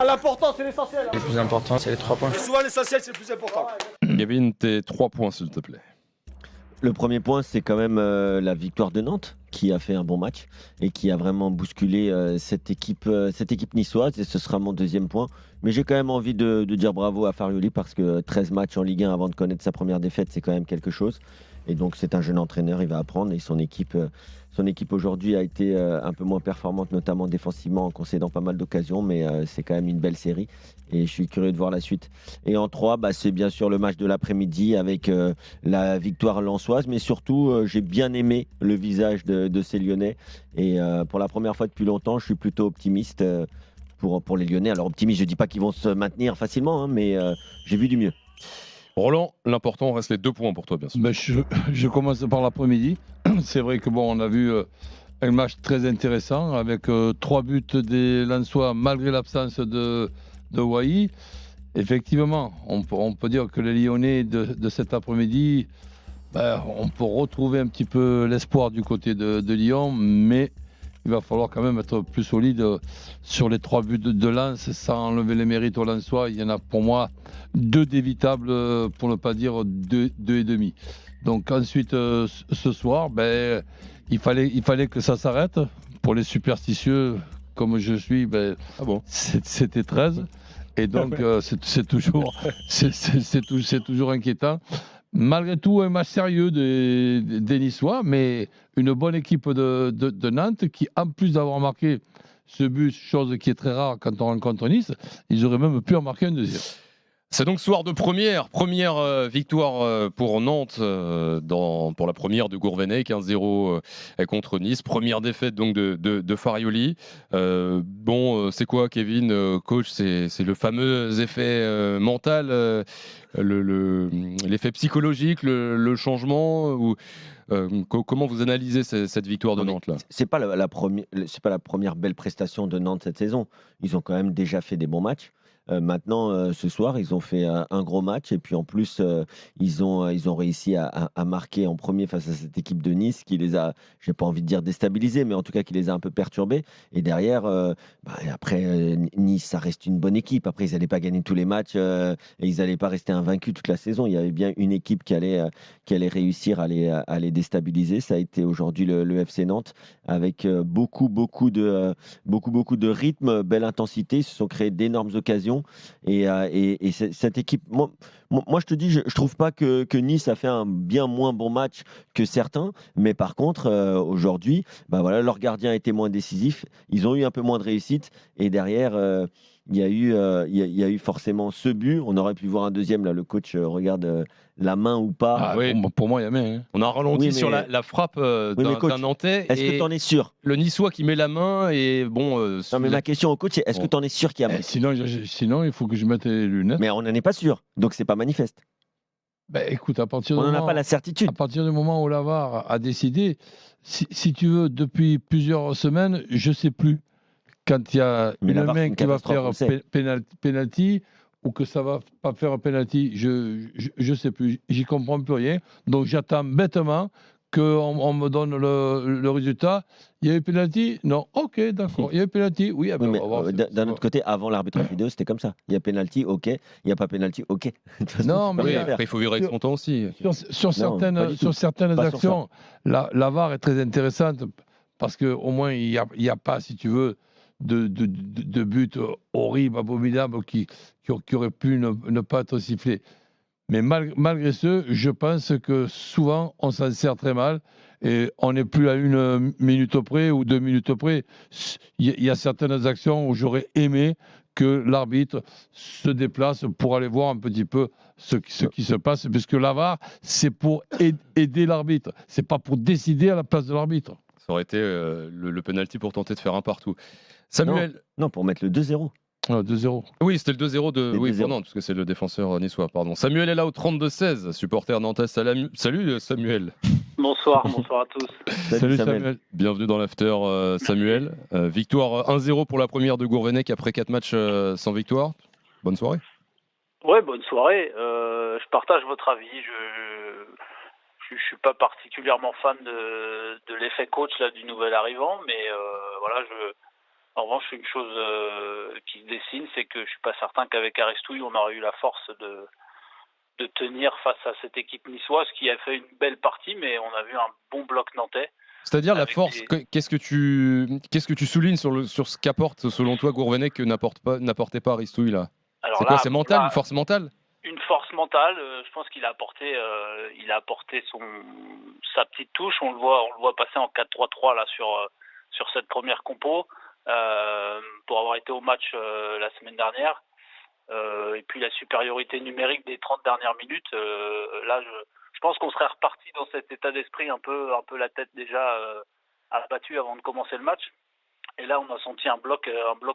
L'important, c'est l'essentiel. Le plus important, c'est les 3 points. Et souvent, l'essentiel, c'est le plus important. Kevin, tes 3 points, s'il te plaît. Le premier point, c'est quand même la victoire de Nantes, qui a fait un bon match et qui a vraiment bousculé cette équipe niçoise. Et ce sera mon deuxième point. Mais j'ai quand même envie de dire bravo à Farioli parce que 13 matchs en Ligue 1 avant de connaître sa première défaite, c'est quand même quelque chose. Et donc, c'est un jeune entraîneur, il va apprendre. Et son équipe aujourd'hui a été un peu moins performante, notamment défensivement, en concédant pas mal d'occasions. Mais c'est quand même une belle série. Et je suis curieux de voir la suite. Et en 3, c'est bien sûr le match de l'après-midi avec la victoire lensoise. Mais surtout, j'ai bien aimé le visage de ces Lyonnais. Et pour la première fois depuis longtemps, je suis plutôt optimiste pour les Lyonnais. Alors optimiste, je ne dis pas qu'ils vont se maintenir facilement, hein, mais j'ai vu du mieux. Roland, l'important reste les 2 points pour toi, bien sûr. Je commence par l'après-midi. C'est vrai que on a vu un match très intéressant avec 3 buts des Lensois malgré l'absence de Wai. Effectivement, on peut dire que les Lyonnais de cet après-midi, on peut retrouver un petit peu l'espoir du côté de Lyon, mais il va falloir quand même être plus solide sur les 3 buts de Lens sans enlever les mérites aux Lensois. Il y en a pour moi 2 d'évitables, pour ne pas dire 2 et demi. Donc ensuite, ce soir, il fallait que ça s'arrête. Pour les superstitieux, comme je suis, c'était 13. Et donc, c'est toujours inquiétant. Malgré tout, un match sérieux des Niçois, mais une bonne équipe de Nantes qui, en plus d'avoir marqué ce but, chose qui est très rare quand on rencontre Nice, ils auraient même pu en marquer un deuxième. C'est donc soir de première victoire pour Nantes pour la première de Gourvenec, 1-0 contre Nice. Première défaite donc de Farioli. C'est quoi, Kevin, coach? C'est le fameux effet mental, l'effet psychologique, le changement comment vous analysez cette victoire de Nantes là? C'est pas la première belle prestation de Nantes cette saison. Ils ont quand même déjà fait des bons matchs. Maintenant, ce soir, ils ont fait un gros match et puis en plus, ils ont réussi à marquer en premier face à cette équipe de Nice qui les a, j'ai pas envie de dire déstabilisés, mais en tout cas qui les a un peu perturbés. Et derrière, après, Nice, ça reste une bonne équipe. Après, ils n'allaient pas gagner tous les matchs et ils n'allaient pas rester invaincus toute la saison. Il y avait bien une équipe qui allait réussir à les déstabiliser. Ça a été aujourd'hui le FC Nantes avec beaucoup de rythme, belle intensité. Ils se sont créés d'énormes occasions. Et cette équipe, moi je te dis, je trouve pas que Nice a fait un bien moins bon match que certains, mais par contre aujourd'hui, leur gardien a été moins décisif, ils ont eu un peu moins de réussite et derrière il y a eu forcément ce but. On aurait pu voir un deuxième là. Le coach regarde la main ou pas. Oui. Pour moi, il y a main. Hein. On a ralenti sur la frappe d'un Nantais. Est-ce que tu en es sûr? Le Niçois qui met la main et non, mais ma question au coach, c'est est-ce que tu en es sûr qu'il y a main? Sinon, il faut que je mette les lunettes. Mais on n'en est pas sûr, donc c'est pas manifeste. Écoute, on n'en a pas la certitude. À partir du moment où la VAR a décidé, si tu veux, depuis plusieurs semaines, je sais plus. Quand il y a une main qui va faire penalty ou que ça va pas faire un penalty, je sais plus, j'y comprends plus rien. Donc j'attends bêtement qu'on me donne le résultat. Il y a eu penalty? Non. Ok, d'accord. Il y a eu penalty? Oui. Mais d'un autre côté, avant l'arbitrage vidéo, c'était comme ça. Il y a penalty, ok. Il n'y a pas penalty, ok. Non, mais après, il faut vivre avec son temps aussi. Sur certaines actions, la VAR est très intéressante parce qu'au moins, il n'y a pas, si tu veux, de buts horribles, abominables qui auraient pu ne pas être sifflés. Mais malgré ce, je pense que souvent, on s'en sert très mal et on n'est plus à 1 minute près ou 2 minutes près. Il y a certaines actions où j'aurais aimé que l'arbitre se déplace pour aller voir un petit peu ce qui se passe, puisque la VAR, c'est pour aider l'arbitre, c'est pas pour décider à la place de l'arbitre. Ça aurait été le penalty pour tenter de faire un partout. Samuel. Non, pour mettre le 2-0. 2-0. Oui, c'était le 2-0 pour Nantes, parce que c'est le défenseur niçois, pardon. Samuel est là au 32-16, supporter nantais. Salut Samuel. Bonsoir à tous. Salut Samuel. Bienvenue dans l'after Samuel. Victoire 1-0 pour la première de Gourvenec après 4 matchs sans victoire. Bonne soirée. Ouais, bonne soirée. Je partage votre avis. Je suis pas particulièrement fan de l'effet coach là, du nouvel arrivant, mais voilà, En revanche, une chose qui se dessine, c'est que je suis pas certain qu'avec Aristouille, on aurait eu la force de tenir face à cette équipe niçoise qui a fait une belle partie, mais on a vu un bon bloc nantais. C'est-à-dire la Avec force, qu'est-ce que tu soulignes sur ce qu'apporte selon toi Gourvenec que n'apportait pas Aristouille là? Alors C'est quoi, là, c'est mental, une force mentale? une force mentale. Je pense qu'il a apporté, sa petite touche. On le voit passer en 4-3-3 là sur cette première compo pour avoir été au match la semaine dernière. Et puis la supériorité numérique des 30 dernières minutes. Là, je pense qu'on serait reparti dans cet état d'esprit un peu la tête déjà abattue avant de commencer le match. Et là, on a senti un bloc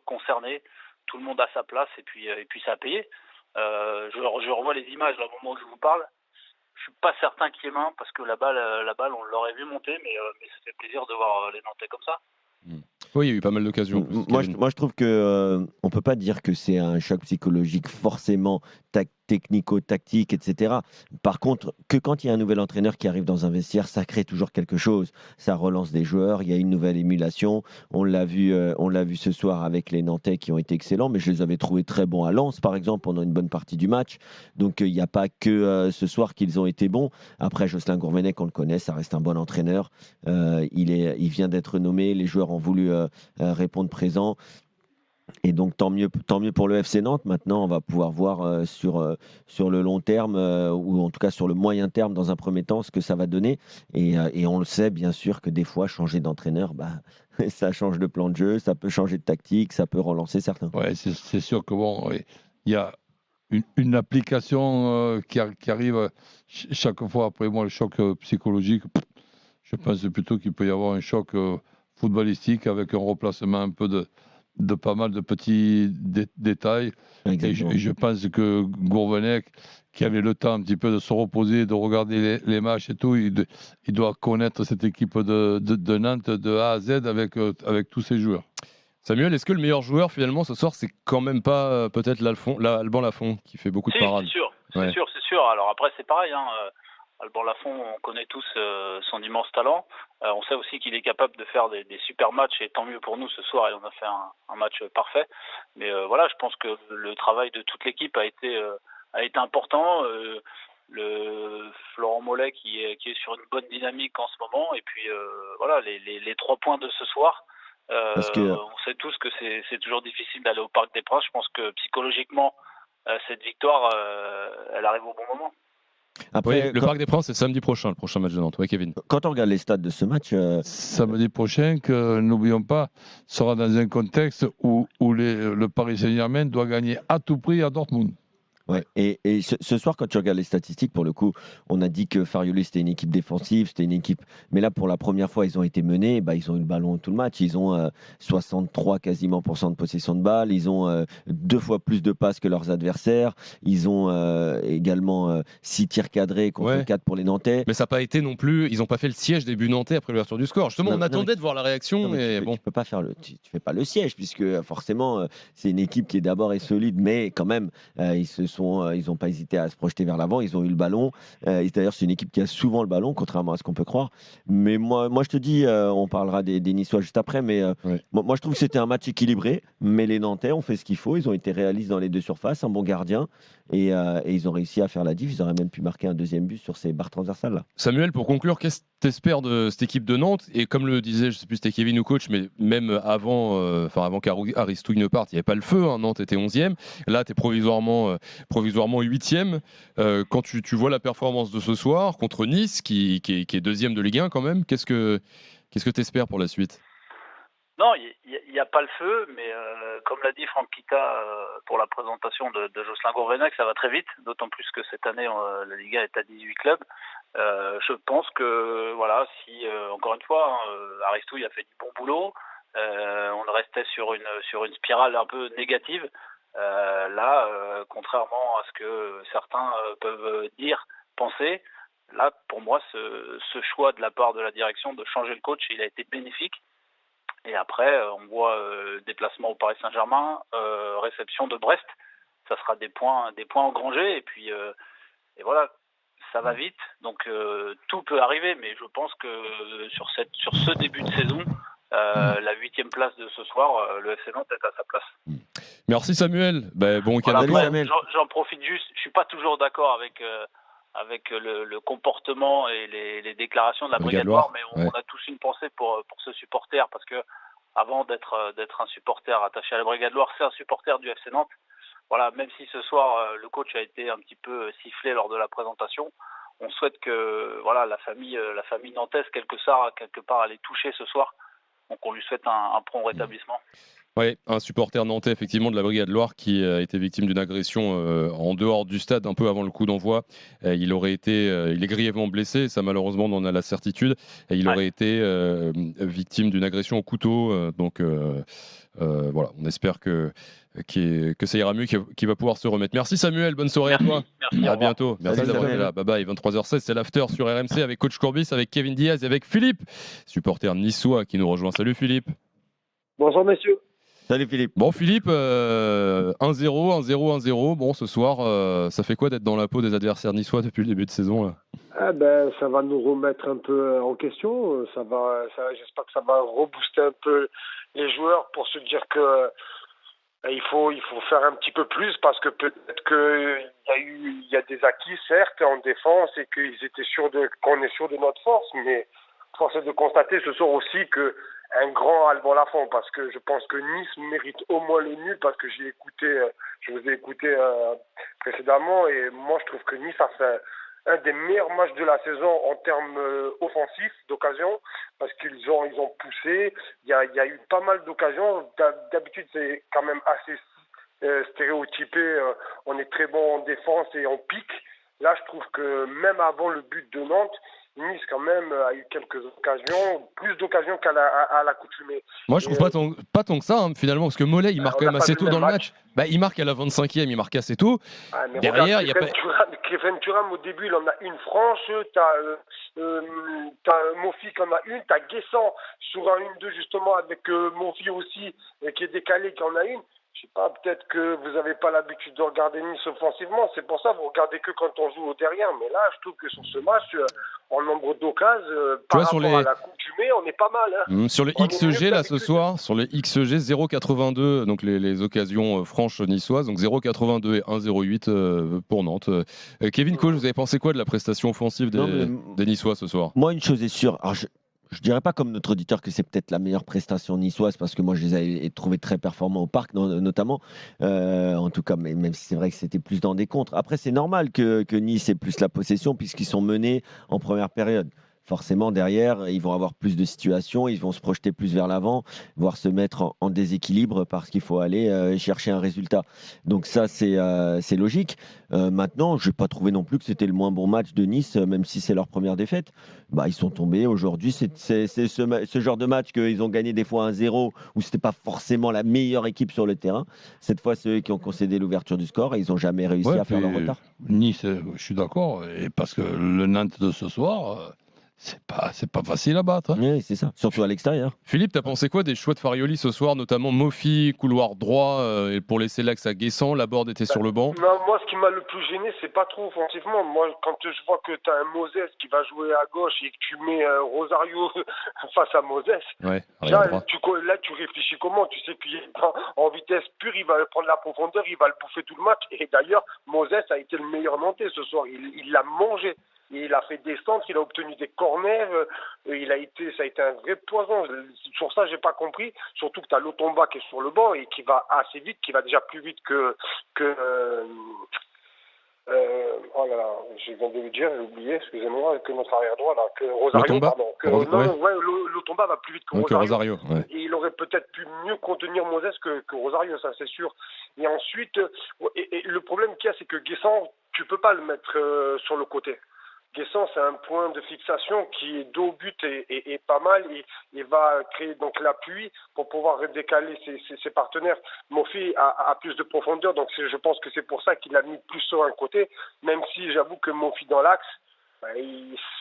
concerné. Tout le monde à sa place et puis ça a payé. Je revois les images là, au moment où je vous parle. Je suis pas certain qu'il y ait main parce que la balle, on l'aurait vu monter, mais ça fait plaisir de voir les Nantais comme ça. Oui, il y a eu pas mal d'occasions. Moi, je trouve que on peut pas dire que c'est un choc psychologique forcément technico-tactique, etc. Par contre, que quand il y a un nouvel entraîneur qui arrive dans un vestiaire, ça crée toujours quelque chose. Ça relance des joueurs, il y a une nouvelle émulation. On l'a vu ce soir avec les Nantais qui ont été excellents, mais je les avais trouvés très bons à Lens, par exemple, pendant une bonne partie du match. Donc, il n'y a pas que ce soir qu'ils ont été bons. Après, Jocelyn Gourvenec, on le connaît, ça reste un bon entraîneur. Il vient d'être nommé, les joueurs ont voulu répondre présent. Et donc, tant mieux pour le FC Nantes. Maintenant, on va pouvoir voir sur le long terme, ou en tout cas sur le moyen terme, dans un premier temps, ce que ça va donner. Et on le sait, bien sûr, que des fois, changer d'entraîneur, ça change de plan de jeu, ça peut changer de tactique, ça peut relancer certains. Ouais, c'est sûr que bon, il y a une application qui arrive chaque fois. Après moi, le choc psychologique, je pense plutôt qu'il peut y avoir un choc footballistique avec un replacement un peu de pas mal de petits détails. Et je pense que Gourvenec, qui avait le temps un petit peu de se reposer, de regarder les matchs et tout, il doit connaître cette équipe de Nantes de A à Z avec tous ses joueurs. Samuel, est-ce que le meilleur joueur finalement ce soir, c'est quand même pas peut-être Alban Lafont qui fait beaucoup de parades? C'est sûr. Alors après, c'est pareil. Alban Lafont, on connaît tous son immense talent. On sait aussi qu'il est capable de faire des super matchs et tant mieux pour nous ce soir. Et on a fait un match parfait. Mais voilà, je pense que le travail de toute l'équipe a été important. Le Florent Mollet qui est sur une bonne dynamique en ce moment. Et puis voilà, les 3 points de ce soir. On sait tous que c'est toujours difficile d'aller au Parc des Princes. Je pense que psychologiquement, cette victoire, elle arrive au bon moment. Après, le Parc des Princes, c'est samedi prochain, le prochain match de Nantes. Oui, Kevin. Quand on regarde les stats de ce match... Samedi prochain, que n'oublions pas, sera dans un contexte où le Paris Saint-Germain doit gagner à tout prix à Dortmund. Ouais. Et ce soir, quand tu regardes les statistiques, pour le coup, on a dit que Farioli, c'était une équipe défensive, c'était une équipe... Mais là, pour la première fois, ils ont été menés, ils ont eu le ballon tout le match. Ils ont 63 quasiment % de possession de balle. Ils ont 2 fois plus de passes que leurs adversaires. Ils ont également 6 tirs cadrés contre 4 pour les Nantais. Mais ça n'a pas été non plus... Ils n'ont pas fait le siège des buts nantais après l'ouverture du score. Justement, on attendait de voir la réaction, mais bon... Tu peux pas faire tu fais pas le siège, puisque forcément, c'est une équipe qui est d'abord solide, mais quand même, ils n'ont pas hésité à se projeter vers l'avant, ils ont eu le ballon. D'ailleurs, c'est une équipe qui a souvent le ballon, contrairement à ce qu'on peut croire. Mais moi je te dis, on parlera des Niçois juste après, mais moi je trouve que c'était un match équilibré, mais les Nantais ont fait ce qu'il faut, ils ont été réalistes dans les 2 surfaces, un bon gardien, et ils ont réussi à faire la diff, ils auraient même pu marquer un 2e but sur ces barres transversales là. Samuel, pour conclure, qu'est-ce que tu espères de cette équipe de Nantes? Et comme le disait, je ne sais plus si c'était Kevin ou coach, mais même avant qu'Aristouille ne parte, il n'y avait pas le feu, Nantes était 11e, là tu es provisoirement 8e. Quand tu vois la performance de ce soir contre Nice, qui est 2e de Ligue 1 quand même, qu'est-ce que tu espères pour la suite? Non, il n'y a pas le feu, mais comme l'a dit Franck Kita pour la présentation de Jocelyn Gourvenec, ça va très vite, d'autant plus que cette année, la Ligue 1 est à 18 clubs. Je pense que, voilà, si, encore une fois, Aristouille a fait du bon boulot, on restait sur une spirale un peu négative. Là, contrairement à ce que certains peuvent dire, penser, là, pour moi, ce choix de la part de la direction de changer le coach, il a été bénéfique. Et après, on voit déplacement au Paris Saint-Germain, réception de Brest. Ça sera des points engrangés. Et puis, et voilà, ça va vite. Donc, tout peut arriver. Mais je pense que sur ce début de saison, la 8e place de ce soir, le FC Nantes est à sa place. Merci Samuel. Bon week-end Voilà, à toi. Samuel. j'en profite juste, je suis pas toujours d'accord avec le comportement et les déclarations de la Brigade Brigade Loire, Loire, mais ouais. on a tous une pensée pour ce supporter, parce que avant d'être un supporter attaché à la Brigade Loire, c'est un supporter du FC Nantes. Voilà, même si ce soir le coach a été un petit peu sifflé lors de la présentation, on souhaite que la famille nantaise quelque part elle est touchée ce soir. Donc on lui souhaite un prompt rétablissement. Oui, un supporter nantais effectivement de la Brigade Loire qui a été victime d'une agression en dehors du stade un peu avant le coup d'envoi. Il est grièvement blessé, ça malheureusement on en a la certitude. Et il aurait été victime d'une agression au couteau. Voilà, on espère que ça ira mieux, qu'il va pouvoir se remettre. Merci Samuel, bonne soirée à toi. Merci, À bientôt. Merci Salut, d'avoir été Samuel. là. Bye bye. 23h16, c'est l'after sur RMC avec Coach Courbis, avec Kevin Diaz et avec Philippe, supporter niçois qui nous rejoint. Salut Philippe. Bonjour messieurs. Salut Philippe. Bon Philippe, 1-0, 1-0, 1-0. Bon, ce soir, ça fait quoi d'être dans la peau des adversaires niçois depuis le début de saison là? Ça va nous remettre un peu en question. J'espère que ça va rebooster un peu les joueurs pour se dire que il faut faire un petit peu plus, parce que peut-être il y a des acquis certes en défense et qu'ils étaient qu'on est sûr de notre force, mais force est de constater ce soir aussi que un grand Alban Lafont, parce que je pense que Nice mérite au moins le nul, parce que je vous ai écouté précédemment, et moi je trouve que Nice a fait un des meilleurs matchs de la saison en termes offensifs d'occasion, parce qu'ils ont poussé, il y a eu pas mal d'occasions. D'habitude c'est quand même assez stéréotypé, on est très bon en défense et on pique. Là je trouve que même avant le but de Nantes, Nice quand même a eu quelques occasions, plus d'occasions qu'à l'accoutumée. Moi, je trouve pas tant que ça, finalement, parce que Mollet, il marque quand même assez tôt dans le match. Il marque à la 25e, il marque assez tôt. Mais derrière, il y a pas. Kevin Thuram, au début, il en a une franche. T'as Mofi qui en a une. T'as Guessant sur un 1-2, justement, avec Mofi aussi, qui est décalé, qui en a une. Je sais pas, peut-être que vous n'avez pas l'habitude de regarder Nice offensivement. C'est pour ça que vous regardez que quand on joue au derrière. Mais là, je trouve que sur ce match, en nombre d'occasions, par rapport à l'accoutumée, on est pas mal. Sur le XG, là, ce soir, sur le XG 0,82, donc les occasions franches niçoises, donc 0,82 et 1,08 pour Nantes. Kevin Coach, vous avez pensé quoi de la prestation offensive des Niçois ce soir? Moi, une chose est sûre. Alors, je dirais pas comme notre auditeur que c'est peut-être la meilleure prestation niçoise, parce que moi je les ai trouvés très performants au Parc notamment, en tout cas, mais même si c'est vrai que c'était plus dans des contres. Après c'est normal que Nice ait plus la possession puisqu'ils sont menés en première période. Forcément derrière ils vont avoir plus de situations, ils vont se projeter plus vers l'avant, voire se mettre en déséquilibre parce qu'il faut aller chercher un résultat. Donc ça c'est logique. Maintenant je n'ai pas trouvé non plus que c'était le moins bon match de Nice, même si c'est leur première défaite. Ils sont tombés aujourd'hui, c'est ce genre de match qu'ils ont gagné des fois 1-0 où c'était pas forcément la meilleure équipe sur le terrain. Cette fois c'est eux qui ont concédé l'ouverture du score et ils n'ont jamais réussi à faire leur retard. Nice, je suis d'accord, et parce que le Nantes de ce soir, c'est pas facile à battre. Oui, c'est ça, surtout à l'extérieur. Philippe, t'as pensé quoi des choix de Farioli ce soir, notamment Mofi, couloir droit, et pour laisser l'axe à Guessant, Laborde était sur le banc? Non, moi, ce qui m'a le plus gêné, c'est pas trop offensivement. Moi, quand je vois que tu as un Moses qui va jouer à gauche et que tu mets Rosario face à Moses, là, tu réfléchis comment? Tu sais qu'il est en vitesse pure, il va prendre la profondeur, il va le bouffer tout le match. Et d'ailleurs, Moses a été le meilleur Nantais ce soir. Il l'a mangé. Il a fait des centres, il a obtenu des corners, ça a été un vrai poison. Sur ça, j'ai pas compris. Surtout que tu as Lotomba qui est sur le banc et qui va assez vite, qui va déjà plus vite que oh là là, je viens de le dire, j'ai oublié, excusez-moi, que notre arrière droit là, que Rosario, Lotomba, pardon. Lotomba va plus vite que Rosario. Ouais. Et il aurait peut-être pu mieux contenir Moses que Rosario, ça c'est sûr. Et ensuite, et le problème qu'il y a, c'est que Guessant, tu peux pas le mettre sur le côté. Guessant, c'est un point de fixation qui, dos au but, est pas mal. Il va créer donc l'appui pour pouvoir décaler ses partenaires. Mofi a plus de profondeur, donc je pense que c'est pour ça qu'il a mis plus sur un côté, même si j'avoue que Mofi dans l'axe,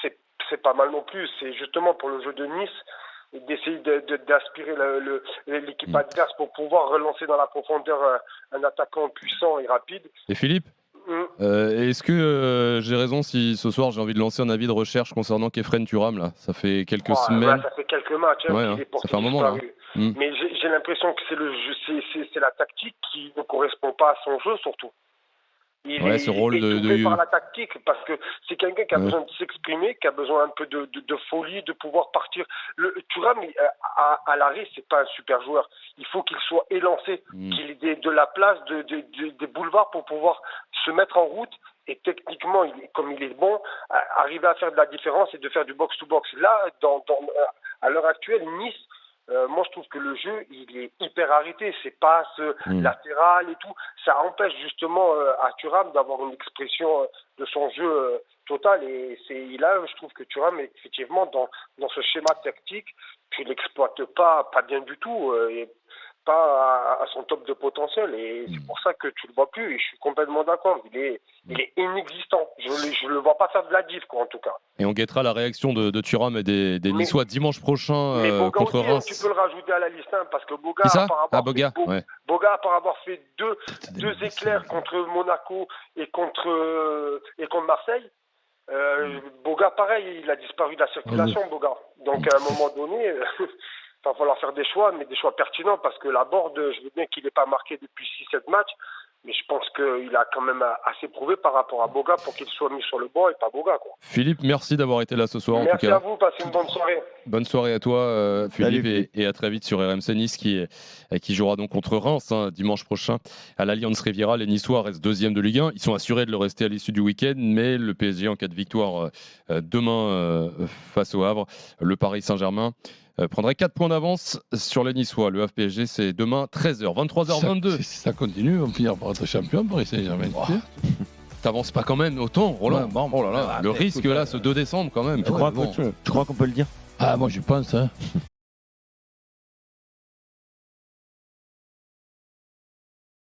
c'est pas mal non plus. C'est justement pour le jeu de Nice d'essayer d'aspirer l'équipe adverse pour pouvoir relancer dans la profondeur un attaquant puissant et rapide. Et Philippe? Est-ce que j'ai raison si ce soir j'ai envie de lancer un avis de recherche concernant Kefren Turam là? Ça fait quelques semaines. Ça fait quelques matchs. Ouais, qu'il est ça porté fait un moment là. disparu. Mais j'ai l'impression que c'est le jeu, c'est la tactique qui ne correspond pas à son jeu surtout. Il ce rôle est étouffé par la tactique parce que c'est quelqu'un qui a besoin de s'exprimer, qui a besoin un peu de folie, de pouvoir partir. Thuram, à l'arrêt, c'est pas un super joueur. Il faut qu'il soit élancé, qu'il ait de la place, des boulevards pour pouvoir se mettre en route. Et techniquement, comme il est bon, arriver à faire de la différence et de faire du box-to-box. Là, à l'heure actuelle, Nice, moi je trouve que le jeu il est hyper arrêté, ces passes latérales et tout, ça empêche justement à Thuram d'avoir une expression de son jeu total, et là je trouve que Thuram effectivement dans ce schéma tactique, tu l'exploites pas bien du tout, et pas à son top de potentiel, et c'est pour ça que tu le vois plus, et je suis complètement d'accord, il est inexistant, je le vois pas faire de la div quoi en tout cas. Et on guettera la réaction de Thuram et des Niçois dimanche prochain contre aussi, Reims. Tu peux le rajouter à la liste, parce que Boga, Boga, à part avoir fait deux éclairs contre Monaco et contre Marseille, Boga pareil, il a disparu de la circulation, Boga. Donc à un moment donné, il va falloir faire des choix, mais des choix pertinents, parce que la Borde, je veux bien qu'il n'ait pas marqué depuis 6-7 matchs, mais je pense qu'il a quand même assez prouvé par rapport à Boga pour qu'il soit mis sur le banc et pas Boga, quoi. Philippe, merci d'avoir été là ce soir. Merci en tout cas. À vous, passez une bonne soirée. Bonne soirée à toi, Philippe, et à très vite sur RMC Nice qui jouera donc contre Reims dimanche prochain à l'Allianz Riviera. Les Niçois restent deuxième de Ligue 1. Ils sont assurés de le rester à l'issue du week-end, mais le PSG, en cas de victoire demain face au Havre, le Paris Saint-Germain prendrait 4 points d'avance sur les Niçois. Le Havre-PSG, c'est demain 13h, 23h22. Si ça continue, on finira par être champion, Paris Saint-Germain. T'avances pas quand même autant, Roland. Ouais, oh là là, le risque là, ce 2 décembre quand même. Tu crois qu'on peut le dire? Moi, je pense.